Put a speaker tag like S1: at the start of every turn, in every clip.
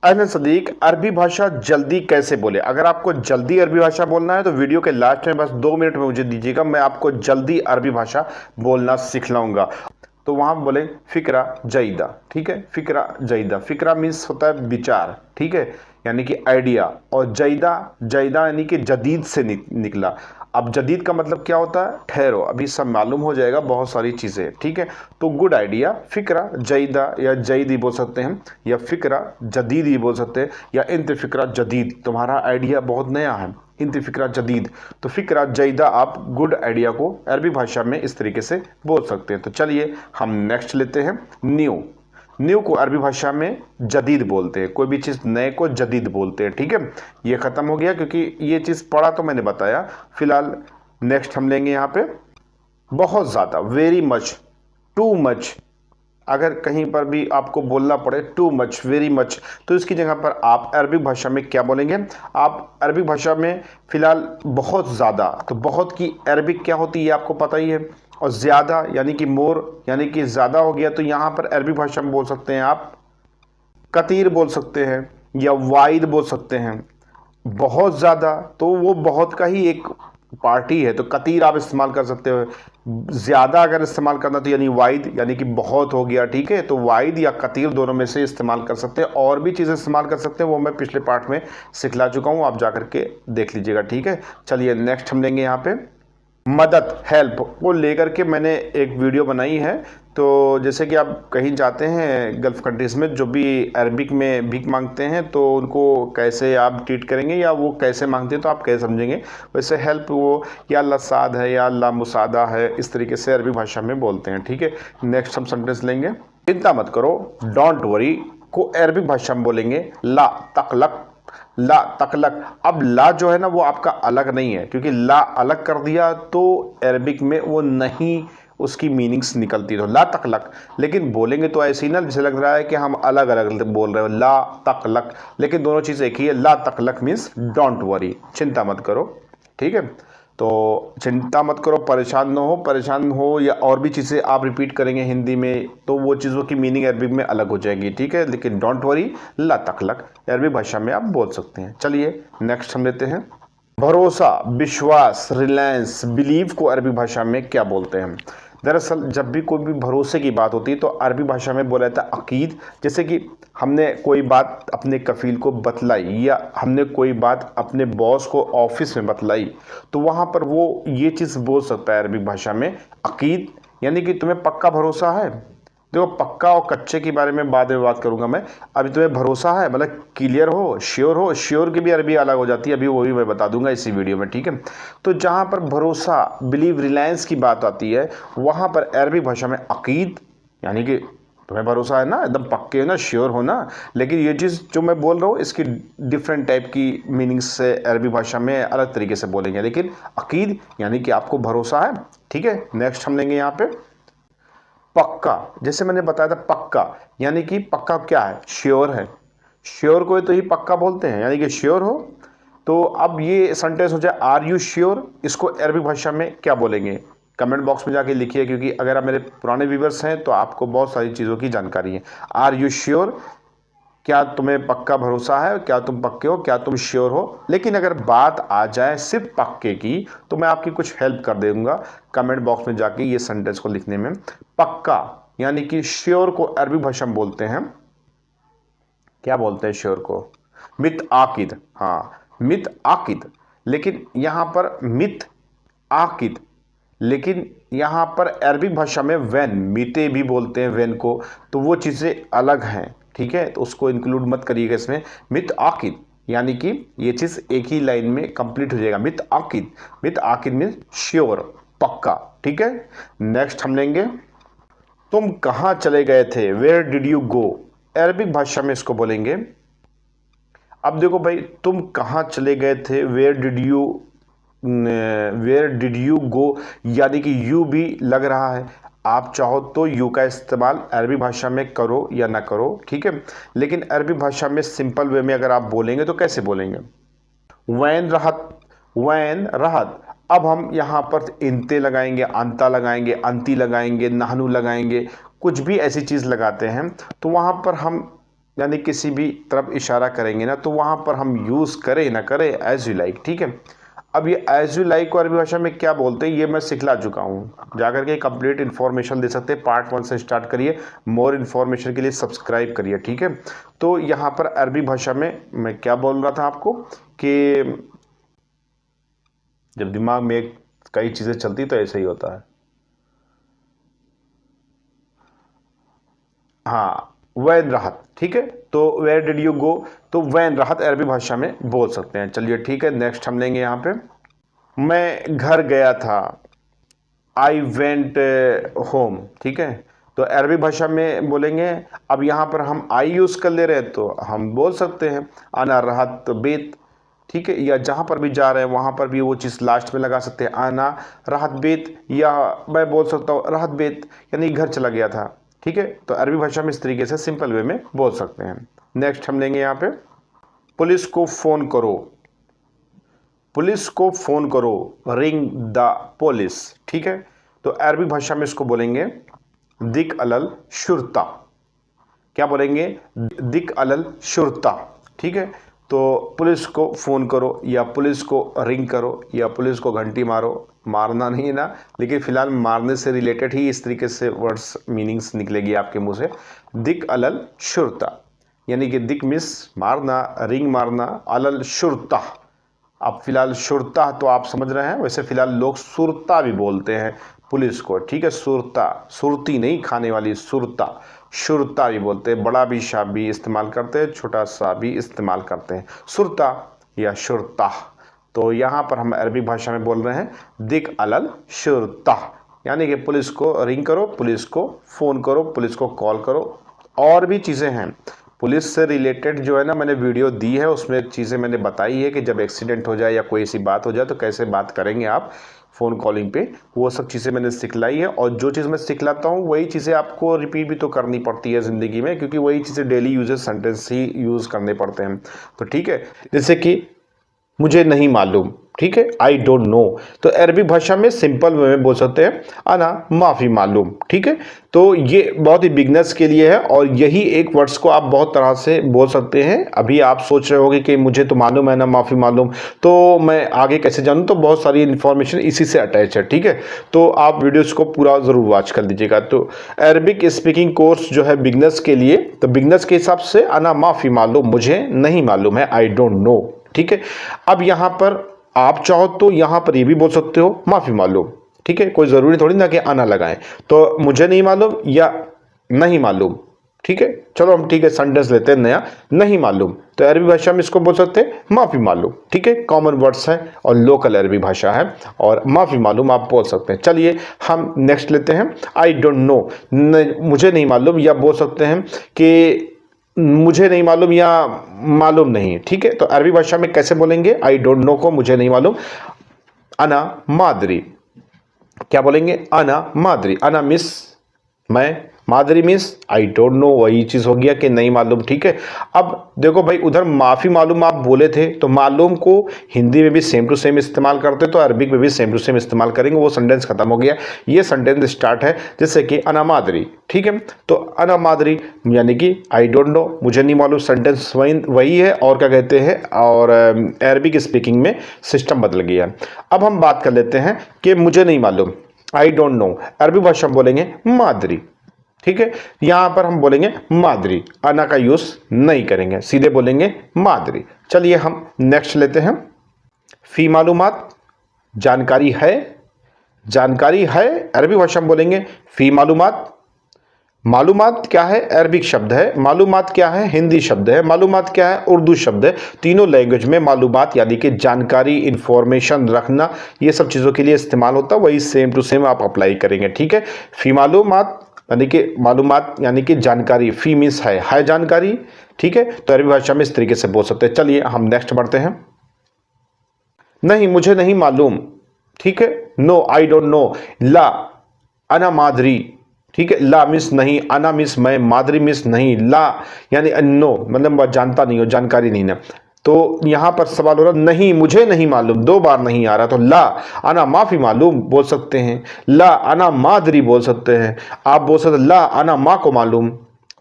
S1: अहलन सदीक, अरबी भाषा जल्दी कैसे बोले। अगर आपको जल्दी अरबी भाषा बोलना है तो वीडियो के लास्ट में बस 2 मिनट में मुझे दीजिएगा, मैं आपको जल्दी अरबी भाषा बोलना सिखलाऊंगा। तो वहां बोले फिक्रा जईदा, ठीक है। फिक्रा जईदा, फिक्रा मीन्स होता है विचार, ठीक है, यानी कि आइडिया। और जईदा, जईदा यानी कि जदीद से निकला। अब जदीद का मतलब क्या होता है, ठहरो, अभी सब मालूम हो जाएगा बहुत सारी चीज़ें, ठीक है। तो गुड आइडिया, फिक्रा जईदा या जईद ही बोल सकते हैं, या फिक्रा जदीद ही बोल सकते हैं, या इंत फिक्रा जदीद, तुम्हारा आइडिया बहुत नया है, इंत फिक्रा जदीद। तो फिक्रा जईदा आप गुड आइडिया को अरबी भाषा में इस तरीके से बोल सकते हैं। तो चलिए हम नेक्स्ट लेते हैं, न्यू। न्यू को अरबी भाषा में जदीद बोलते हैं, कोई भी चीज़ नए को जदीद बोलते हैं, ठीक है। ये ख़त्म हो गया क्योंकि ये चीज़ पढ़ा तो मैंने बताया। फिलहाल नेक्स्ट हम लेंगे यहाँ पे बहुत ज़्यादा, वेरी मच, टू मच। अगर कहीं पर भी आपको बोलना पड़े टू मच, वेरी मच, तो इसकी जगह पर आप अरबिक भाषा में क्या बोलेंगे। आप अरबिक भाषा में फिलहाल बहुत ज़्यादा, तो बहुत की अरबिक क्या होती है आपको पता ही है। और ज़्यादा यानी कि मोर, यानी कि ज़्यादा हो गया, तो यहाँ पर अरबी भाषा में बोल सकते हैं आप कतीर बोल सकते हैं, या वाइद बोल सकते हैं। बहुत ज़्यादा तो वो बहुत का ही एक पार्टी है, तो कतीर आप इस्तेमाल कर सकते हो। ज़्यादा अगर इस्तेमाल करना तो यानी वाइद, यानी कि बहुत हो गया, ठीक है। तो वाइद या कतीर दोनों में से इस्तेमाल कर सकते हैं। और भी चीज़ें इस्तेमाल कर सकते हैं, वो मैं पिछले पार्ट में सिखला चुका हूँ, आप जा करके देख लीजिएगा, ठीक है। चलिए नेक्स्ट हम लेंगे यहाँ पे मदद, हेल्प को लेकर के मैंने एक वीडियो बनाई है। तो जैसे कि आप कहीं जाते हैं गल्फ़ कंट्रीज़ में, जो भी अरबिक में भीख मांगते हैं, तो उनको कैसे आप ट्रीट करेंगे या वो कैसे मांगते हैं तो आप कैसे समझेंगे। वैसे हेल्प वो या अल्लाह साद है या अल्लाह मुसादा है, इस तरीके से अरबी भाषा में बोलते हैं, ठीक है। नेक्स्ट हम सेंटेंस लेंगे, चिंता मत करो, डोंट वरी को अरबिक भाषा में बोलेंगे ला तकलक, ला तकलक। अब ला जो है ना वो आपका अलग नहीं है, क्योंकि ला अलग कर दिया तो अरबिक में वो नहीं, उसकी मीनिंग्स निकलती है। तो ला तकलक, लेकिन बोलेंगे तो ऐसे ही ना जैसे लग रहा है कि हम अलग अलग बोल रहे हो, ला तकलक, लेकिन दोनों चीज़ एक ही है। ला तकलक मीन्स डोंट वरी, चिंता मत करो, ठीक है। तो चिंता मत करो, परेशान हो या और भी चीज़ें आप रिपीट करेंगे हिंदी में तो वो चीज़ों की मीनिंग अरबी में अलग हो जाएगी, ठीक है। लेकिन डोंट वरी, ला तकलक अरबी भाषा में आप बोल सकते हैं। चलिए नेक्स्ट हम लेते हैं, भरोसा, विश्वास, रिलायंस, बिलीव को अरबी भाषा में क्या बोलते हैं। दरअसल जब भी कोई भी भरोसे की बात होती है तो अरबी भाषा में बोला जाता है अकीद। जैसे कि हमने कोई बात अपने कफील को बतलाई, या हमने कोई बात अपने बॉस को ऑफिस में बतलाई, तो वहाँ पर वो ये चीज़ बोल सकता है अरबी भाषा में अकीद, यानी कि तुम्हें पक्का भरोसा है। देखो पक्का और कच्चे के बारे में बाद में बात करूंगा मैं, अभी तुम्हें भरोसा है मतलब क्लियर हो, श्योर हो। श्योर की भी अरबी अलग हो जाती है, अभी वो भी मैं बता दूंगा इसी वीडियो में, ठीक है। तो जहाँ पर भरोसा, बिलीव, रिलायंस की बात आती है, वहाँ पर अरबी भाषा में अकीद, यानी कि तुम्हें भरोसा है ना, एकदम पक्के हो ना, श्योर हो ना। लेकिन ये चीज़ जो मैं बोल रहा हूँ इसकी डिफरेंट टाइप की मीनिंग्स से अरबी भाषा में अलग तरीके से बोलेंगे, लेकिन अकीद यानी कि आपको भरोसा है, ठीक है। नेक्स्ट हम लेंगे यहाँ पे पक्का। जैसे मैंने बताया था पक्का, यानी कि पक्का क्या है, श्योर है। श्योर को तो ही पक्का बोलते हैं, यानी कि श्योर हो। तो अब ये सेंटेंस हो जाए आर यू श्योर, इसको अरबी भाषा में क्या बोलेंगे, कमेंट बॉक्स में जाके लिखिए, क्योंकि अगर आप मेरे पुराने व्यूवर्स हैं तो आपको बहुत सारी चीज़ों की जानकारी है। आर यू श्योर, क्या तुम्हें पक्का भरोसा है, क्या तुम पक्के हो, क्या तुम श्योर हो। लेकिन अगर बात आ जाए सिर्फ पक्के की तो मैं आपकी कुछ हेल्प कर दूंगा कमेंट बॉक्स में जाके ये सेंटेंस को लिखने में। पक्का यानी कि श्योर को अरबी भाषा में बोलते हैं, क्या बोलते हैं श्योर को, मित आकिद। हाँ, मित आकिद, लेकिन यहां पर मित आकिद, लेकिन यहाँ पर अरबी भाषा में वैन, मीटे भी बोलते हैं वैन को, तो वो चीज़ें अलग हैं, ठीक है। तो उसको इंक्लूड मत करिएगा इसमें। मित आकिद यानी कि ये चीज़ एक ही लाइन में कंप्लीट हो जाएगा, मित आकिद। मित आकिद मीन्स श्योर, पक्का, ठीक है। नेक्स्ट हम लेंगे, तुम कहाँ चले गए थे, where did you go, Arabic भाषा में इसको बोलेंगे। अब देखो भाई, तुम कहाँ चले गए थे, वेयर डिड यू गो, यानी कि यू भी लग रहा है। आप चाहो तो यू का इस्तेमाल अरबी भाषा में करो या ना करो, ठीक है। लेकिन अरबी भाषा में सिंपल वे में अगर आप बोलेंगे तो कैसे बोलेंगे, वैन रहत, वैन रहत। अब हम यहाँ पर इंते लगाएंगे, अंता लगाएंगे, अंती लगाएंगे, नहनु लगाएंगे, कुछ भी ऐसी चीज़ लगाते हैं तो वहाँ पर हम यानी किसी भी तरफ इशारा करेंगे ना तो वहाँ पर हम यूज़ करें ना करें एज यू लाइक, ठीक है। अब ये एज यू लाइक को अरबी भाषा में क्या बोलते हैं ये मैं सिखला चुका हूँ, जाकर के कंप्लीट इन्फॉर्मेशन दे सकते हैं। पार्ट 1 से स्टार्ट करिए, मोर इन्फॉर्मेशन के लिए सब्सक्राइब करिए, ठीक है। तो यहाँ पर अरबी भाषा में मैं क्या बोल रहा था आपको कि जब दिमाग में कई चीज़ें चलती तो ऐसे ही होता है। हाँ, वैन राहत, ठीक है। तो वेयर डिड यू गो, तो वैन राहत अरबी भाषा में बोल सकते हैं। चलिए ठीक है, नेक्स्ट हम लेंगे यहाँ पे, मैं घर गया था, आई वेंट होम, ठीक है। तो अरबी भाषा में बोलेंगे, अब यहाँ पर हम आई यूज़ कर ले रहे हैं तो हम बोल सकते हैं आना राहत बेत, ठीक है। या जहाँ पर भी जा रहे हैं वहाँ पर भी वो चीज़ लास्ट में लगा सकते हैं, आना राहत बेत, या मैं बोल सकता हूँ राहत बेत यानी घर चला गया था, ठीक है। तो अरबी भाषा में इस तरीके से सिंपल वे में बोल सकते हैं। नेक्स्ट हम लेंगे यहाँ पे, पुलिस को फ़ोन करो, पुलिस को फ़ोन करो, रिंग द पुलिस, ठीक है। तो अरबी भाषा में इसको बोलेंगे दिक अलल शुरता, क्या बोलेंगे, दिक अलल शुरता, ठीक है। तो पुलिस को फ़ोन करो या पुलिस को रिंग करो या पुलिस को घंटी मारो, मारना नहीं है ना, लेकिन फ़िलहाल मारने से रिलेटेड ही इस तरीके से वर्ड्स मीनिंग्स निकलेगी आपके मुंह से। दिक अलल शुरता यानी कि दिक मिस मारना, रिंग मारना, अलल शुरता। अब फिलहाल शुरता तो आप समझ रहे हैं, वैसे फ़िलहाल लोग सुरता भी बोलते हैं पुलिस को, ठीक है। सुरता, सुरती नहीं खाने वाली, सुरता, शुरता भी बोलते हैं। बड़ा भी सा भी इस्तेमाल करते हैं, छोटा सा भी इस्तेमाल करते हैं, सुरता या शुरता। तो यहाँ पर हम अरबी भाषा में बोल रहे हैं दिक अलल शुरता, यानी कि पुलिस को रिंग करो, पुलिस को फ़ोन करो, पुलिस को कॉल करो। और भी चीज़ें हैं पुलिस से रिलेटेड जो है ना, मैंने वीडियो दी है, उसमें चीज़ें मैंने बताई है कि जब एक्सीडेंट हो जाए या कोई ऐसी बात हो जाए तो कैसे बात करेंगे आप फ़ोन कॉलिंग पे, वो सब चीज़ें मैंने सिखलाई है। और जो चीज़ मैं सिखलाता हूँ वही चीज़ें आपको रिपीट भी तो करनी पड़ती है ज़िंदगी में, क्योंकि वही चीज़ें डेली यूजेस सेंटेंस ही यूज़ करने पड़ते हैं। तो ठीक है, जैसे कि मुझे नहीं मालूम, ठीक है, आई डोंट नो। तो अरबी भाषा में सिंपल वे में बोल सकते हैं आना माफ़ी मालूम, ठीक है। तो ये बहुत ही बिगनर्स के लिए है और यही एक वर्ड्स को आप बहुत तरह से बोल सकते हैं। अभी आप सोच रहे होंगे कि मुझे तो मालूम है ना माफ़ी मालूम, तो मैं आगे कैसे जानूँ, तो बहुत सारी इन्फॉर्मेशन इसी से अटैच है, ठीक है। तो आप वीडियोज़ को पूरा ज़रूर वॉच कर लीजिएगा। तो अरबिक स्पीकिंग कोर्स जो है बिगनर्स के लिए, तो बिगनर्स के हिसाब से आना माफ़ी मालूम, मुझे नहीं मालूम है, आई डोंट नो, ठीक है। अब यहाँ पर आप चाहो तो यहाँ पर ये भी बोल सकते हो माफ़ी मालूम, ठीक है। कोई ज़रूरी थोड़ी ना कि आना लगाएं, तो मुझे नहीं मालूम या नहीं मालूम, ठीक है। चलो हम ठीक है सेंटेंस लेते हैं नया, नहीं मालूम। तो अरबी भाषा में इसको बोल सकते हैं माफ़ी मालूम, ठीक है। कॉमन वर्ड्स है और लोकल अरबी भाषा है, और माफ़ी मालूम आप बोल सकते हैं। चलिए हम नेक्स्ट लेते हैं, आई डोंट नो, मुझे नहीं मालूम, या बोल सकते हैं कि मुझे नहीं मालूम या मालूम नहीं, ठीक है। तो अरबी भाषा में कैसे बोलेंगे आई डोंट नो को, मुझे नहीं मालूम, अना मादरी, क्या बोलेंगे, अना मादरी, अना मिस मैं, मादरी मिस आई डोंट नो, वही चीज़ हो गया कि नहीं मालूम, ठीक है। अब देखो भाई, उधर माफ़ी मालूम आप बोले थे, तो मालूम को हिंदी में भी सेम टू सेम इस्तेमाल करते, तो अरबिक में भी सेम टू सेम इस्तेमाल करेंगे, वो सेंटेंस खत्म हो गया। ये सेंटेंस स्टार्ट है जैसे कि अना मादरी, ठीक है। तो अना मादरी यानी कि आई डोंट नो, मुझे नहीं मालूम, सेंटेंस वही है, और क्या कहते हैं, और अरबिक स्पीकिंग में सिस्टम बदल गया। अब हम बात कर लेते हैं कि मुझे नहीं मालूम, आई डोंट नो, अरबी भाषा में बोलेंगे मादरी, ठीक है। यहां पर हम बोलेंगे मादरी, अना का यूज नहीं करेंगे, सीधे बोलेंगे मादरी। चलिए हम नेक्स्ट लेते हैं, फी मालूमात, जानकारी है, जानकारी है, अरबी भाषा में बोलेंगे फी मालूमात। मालूमात क्या है, अरबिक शब्द है, मालूमात क्या है, हिंदी शब्द है, मालूमात क्या है, उर्दू शब्द है। तीनों लैंग्वेज में मालूमात यानी कि जानकारी, इंफॉर्मेशन रखना, ये सब चीज़ों के लिए इस्तेमाल होता है, वही सेम टू सेम आप अप्लाई करेंगे, ठीक है। फी मालूमात यानी कि मालूमात यानी कि जानकारी, फी मीन्स है जानकारी, ठीक है। तो अरबी भाषा में इस तरीके से बोल सकते हैं। चलिए हम नेक्स्ट बढ़ते हैं, नहीं मुझे नहीं मालूम, ठीक है, नो आई डोंट नो, ला अना मादरी, ठीक है। ला मिस नहीं, अना मिस मैं, मादरी मिस नहीं, ला यानी नो मतलब जानता नहीं हो, जानकारी नहीं ना। तो यहां पर सवाल हो रहा नहीं मुझे नहीं मालूम, दो बार नहीं आ रहा, तो ला अना माफी मालूम बोल सकते हैं, ला अना मादरी बोल सकते हैं, आप बोल सकते ला अना माँ को मालूम,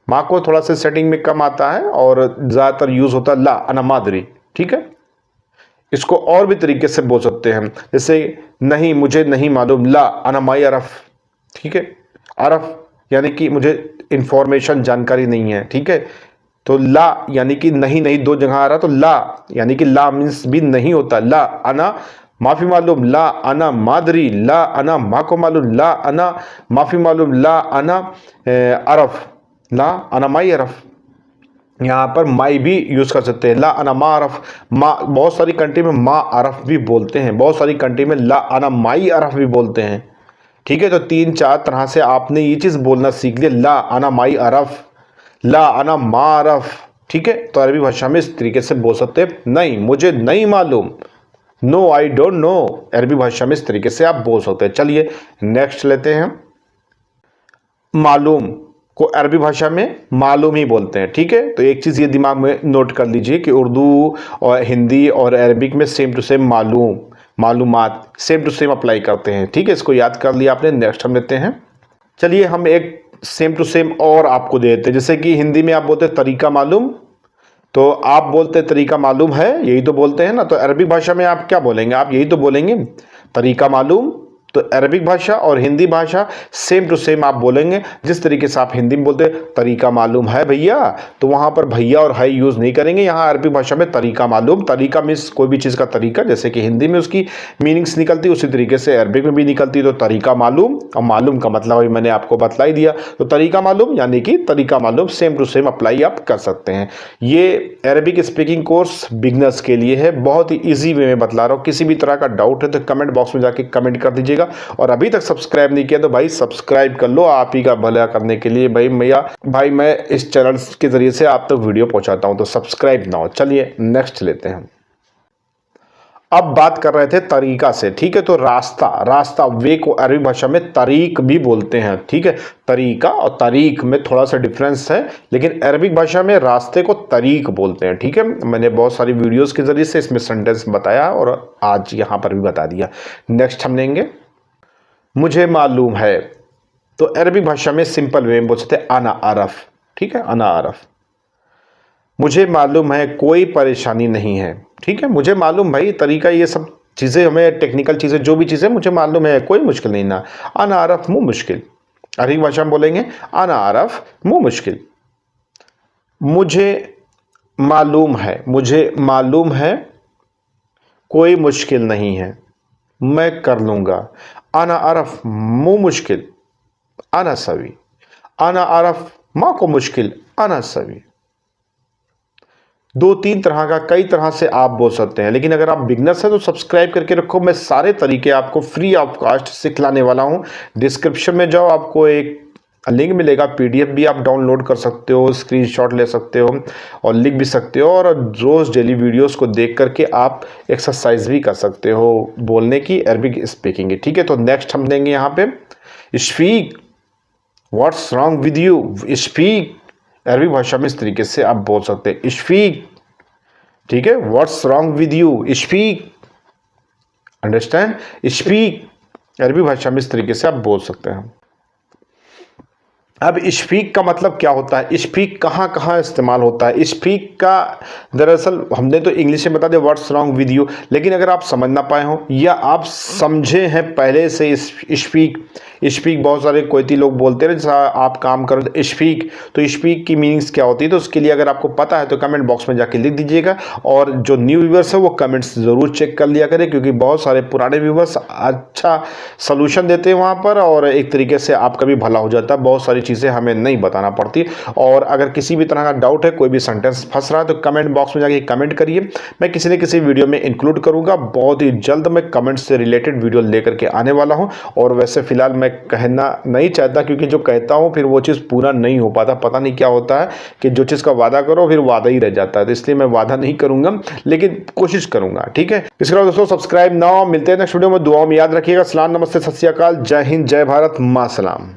S1: माँ को थोड़ा सा सेटिंग में कम आता है और ज़्यादातर यूज़ होता है ला, अना मादरी। ठीक है, इसको और भी तरीके से बोल सकते हैं, जैसे नहीं, मुझे नहीं मालूम, ला अना माई अरफ। ठीक है, अरफ यानी कि मुझे इंफॉर्मेशन, जानकारी नहीं है। ठीक है, तो ला यानी कि नहीं, नहीं दो जगह आ रहा, तो ला यानी कि ला मीन्स भी नहीं होता। ला अना माफी मालूम, ला अना मादरी, ला अना माँ को मालूम, ला अना माफी मालूम, ला अना अरफ, ला अना माई अरफ। यहाँ पर माई भी यूज कर सकते हैं, ला अना मा अरफ। माँ, बहुत सारी कंट्री में मा अरफ भी बोलते हैं, बहुत सारी कंट्री में ला अना माई अरफ भी बोलते हैं। ठीक है, तो 3-4 तरह से आपने ये चीज बोलना सीख लिया, ला अना माई अरफ, ला अना मा अरफ। ठीक है, तो अरबी भाषा में इस तरीके से बोल सकते हैं, नहीं मुझे नहीं मालूम, नो आई डोंट नो। अरबी भाषा में इस तरीके से आप बोल सकते हैं। चलिए नेक्स्ट लेते हैं। मालूम को अरबी भाषा में मालूम ही बोलते हैं। ठीक है, तो एक चीज़ ये दिमाग में नोट कर लीजिए कि उर्दू और हिंदी और अरबिक में सेम टू सेम मालूम, मालूमात सेम टू सेम अप्लाई करते हैं। ठीक है, इसको याद कर लिया आपने। नेक्स्ट हम लेते हैं। चलिए हम एक सेम टू सेम और आपको दे देते हैं, जैसे कि हिंदी में आप बोलते हैं तरीका मालूम, तो आप बोलते हैं तरीका मालूम है, यही तो बोलते हैं ना। तो अरबिक भाषा में आप क्या बोलेंगे? आप यही तो बोलेंगे, तरीका मालूम। तो अरबिक भाषा और हिंदी भाषा सेम टू सेम आप बोलेंगे। जिस तरीके से आप हिंदी में बोलते हैं तरीका मालूम है भैया, तो वहां पर भैया और है यूज नहीं करेंगे। यहाँ अरबी भाषा में तरीका मालूम, तरीका मीन्स कोई भी चीज का तरीका, जैसे कि हिंदी में उसकी मीनिंग्स निकलती है उसी तरीके से अरबिक में भी निकलती है। तो तरीका मालूम, और मालूम का मतलब अभी मैंने आपको बतला ही दिया। तो तरीका मालूम यानी कि तरीका मालूम सेम टू सेम अप्लाई आप कर सकते हैं। ये अरबिक स्पीकिंग कोर्स बिगनर्स के लिए है, बहुत ही ईजी वे में बतला रहा हूँ। किसी भी तरह का डाउट है तो कमेंट बॉक्स में जाके कमेंट कर दीजिएगा, और अभी तक सब्सक्राइब नहीं किया तो भाई सब्सक्राइब कर लो, आप ही का भला करने के लिए। भाई मैं इस चैनल के जरिए से आप तक वीडियो पहुंचाता हूं, तो सब्सक्राइब ना हो। चलिए नेक्स्ट लेते हैं। अब बात कर रहे थे तरीका से। ठीक है, तो रास्ता वे को अरबी भाषा में तरीक भी बोलते हैं। ठीक है, तरीका और तरीक में थोड़ा सा डिफरेंस है, लेकिन अरबिक भाषा में रास्ते को तरीक बोलते हैं। ठीक है, मैंने बहुत सारी वीडियोस के जरिए से इसमें सेंटेंस बताया और आज यहां पर भी बता दिया। नेक्स्ट हम लेंगे, मुझे मालूम है। तो अरबी भाषा में सिंपल वे में बोल सकते हैं अना अरफ। ठीक है, अना अरफ। मुझे मालूम है कोई परेशानी नहीं है। ठीक है, मुझे मालूम, भाई तरीका, ये सब चीज़ें हमें टेक्निकल चीज़ें जो भी चीज़ें मुझे मालूम है, कोई मुश्किल नहीं ना। अना अरफ मुँह मुश्किल, अरबी भाषा में बोलेंगे अना अरफ मुँह मुश्किल। मुझे मालूम है, मुझे मालूम है कोई मुश्किल नहीं है, मैं कर लूँगा। अना अरफ मुँह मुश्किल, अना सवी। अना अरफ माँ को मुश्किल, अना सवी। 2-3 तरह का, कई तरह से आप बोल सकते हैं, लेकिन अगर आप बिगनर्स हैं तो सब्सक्राइब करके रखो। मैं सारे तरीके आपको फ्री ऑफ कॉस्ट सिखलाने वाला हूँ। डिस्क्रिप्शन में जाओ, आपको एक लिंक मिलेगा, पीडीएफ भी आप डाउनलोड कर सकते हो, स्क्रीनशॉट ले सकते हो और लिख भी सकते हो, और रोज़ डेली वीडियोस को देख करके आप एक्सरसाइज भी कर सकते हो बोलने की, अरबिक स्पीकिंग की। ठीक है, तो नेक्स्ट हम देंगे यहाँ पे speak, what's wrong with you. Speak अरबी भाषा में इस तरीके से आप बोल सकते हैं, स्पीक। ठीक है, what's wrong with you, speak. Understand, speak अरबी भाषा में इस तरीके से आप बोल सकते हैं। अब स्पीक का मतलब क्या होता है, स्पीक कहाँ कहाँ इस्तेमाल होता है। स्पीक का दरअसल हमने तो इंग्लिश में बता दिया व्हाट्स रॉन्ग विद यू, लेकिन अगर आप समझ ना पाए हो या आप समझे हैं पहले से स्पीक बहुत सारे कोयती लोग बोलते हैं जैसा आप काम करो तो स्पीक, तो स्पीक की मीनिंग्स क्या होती है, तो उसके लिए अगर आपको पता है तो कमेंट बॉक्स में जाके लिख दीजिएगा। और जो न्यू व्यूवर्स है वो कमेंट्स ज़रूर चेक कर लिया करें, क्योंकि बहुत सारे पुराने व्यूवर्स अच्छा सोल्यूशन देते हैं वहाँ पर, और एक तरीके से आपका भी भला हो जाता है। बहुत सारी चीज़ें हमें नहीं बताना पड़ती। और अगर किसी भी तरह का डाउट है, कोई भी सेंटेंस फंस रहा है, तो कमेंट बॉक्स में जाके कमेंट करिए, मैं किसी न किसी वीडियो में इंक्लूड करूँगा। बहुत ही जल्द मैं कमेंट से रिलेटेड वीडियो लेकर के आने वाला हूँ। और वैसे फिलहाल मैं कहना नहीं चाहता, क्योंकि जो कहता हूँ फिर वो चीज़ पूरा नहीं हो पाता। पता नहीं क्या होता है कि जो चीज़ का वादा करो फिर वादा ही रह जाता है, तो इसलिए मैं वादा नहीं करूँगा, लेकिन कोशिश करूँगा। ठीक है, इसके अलावा दोस्तों सब्सक्राइब ना हो। मिलते हैं नेक्स्ट वीडियो में, दुआओं में याद रखिएगा। सलाम, नमस्ते, सत श्री अकाल, जय हिंद, जय भारत, माँ सलाम।